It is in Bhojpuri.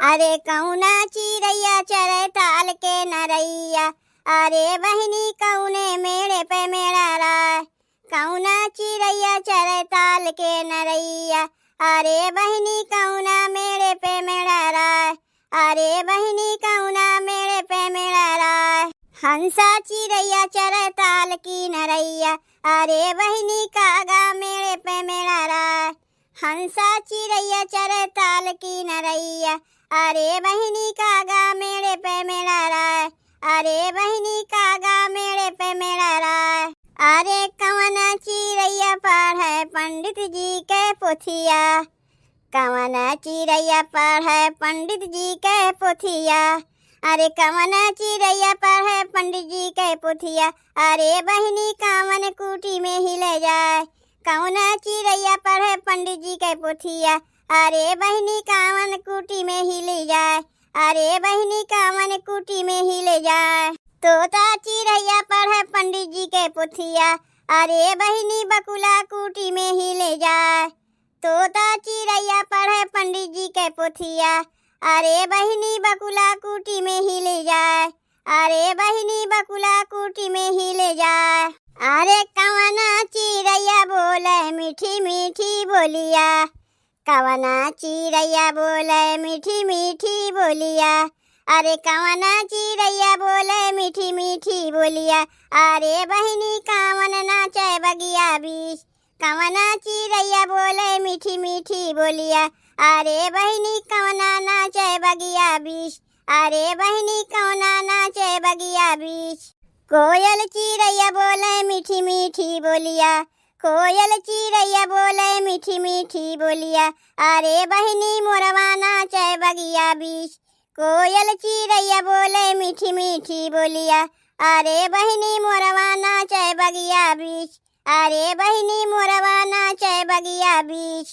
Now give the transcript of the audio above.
अरे कौना चिड़ैया चरे ताल के नरैया। अरे बहनी कौने मेरे पे मेरा राय। कौना चिड़ैया चरे ताल के नरैया। अरे बहनी कौना मेरे पे मेरा राय। अरे बहनी कौना मेरे पे मेरा राय। हंसा चिड़ैया चरे ताल की नरैया। अरे बहनी कागा मेरे पे मेरा राय। हंसा चिड़ैया चरे ताल की नरैया। अरे बहनी कागा मेरे पे मेरा राय। अरे बहनी कागा मेरे पे मेरा राय। अरे कवना चिड़ैया पढ़े पंडित जी के पोथिया। कवना चिड़ैया पढ़े पंडित जी के पोथिया। अरे कवना चिड़ैया पढ़े पंडित जी के पोथिया। अरे बहनी कवन कुटी में हिले जाए। कवना चिड़ैया पढ़े पंडित जी के पोथिया। अरे बहनी कावन कुटी में हिले जाए। अरे बहनी कावन कुटी में हिले जाए। तोता चिड़ैया पढ़े पंडित जी के पोथिया। अरे बहनी बकुला कुटी में हिले जाए। तोता चिड़ैया पढ़े पंडित जी के पोथिया। अरे बहनी बकुला कुटी में हिले जाए। अरे बहनी बकुला कुटी में हिले जाए। अरे कवना चिड़ैया बोले मीठी मीठी बोलिया। कवना चिड़ैया बोले मीठी मीठी बोलिया। अरे कवना चिड़ैया बोले मीठी मीठी बोलिया। अरे बहनी कावन नाचे बगिया बीच। कवना चिड़ैया बोले मीठी मीठी बोलिया। अरे बहनी कवना नाचे बगिया बीच। अरे बहनी कवना नाचे बगिया बीच। कोयल चिड़ैया बोले मीठी मीठी बोलिया। कोयल चिड़ैया बोले मीठी मीठी बोलिया। अरे बहनी मोरवा नाचे बगिया बीच। कोयल चिड़ैया बोले मीठी मीठी बोलिया। अरे बहनी मोरवा नाचे बगिया बीच। अरे बहनी मोरवा नाचे बगिया बीच।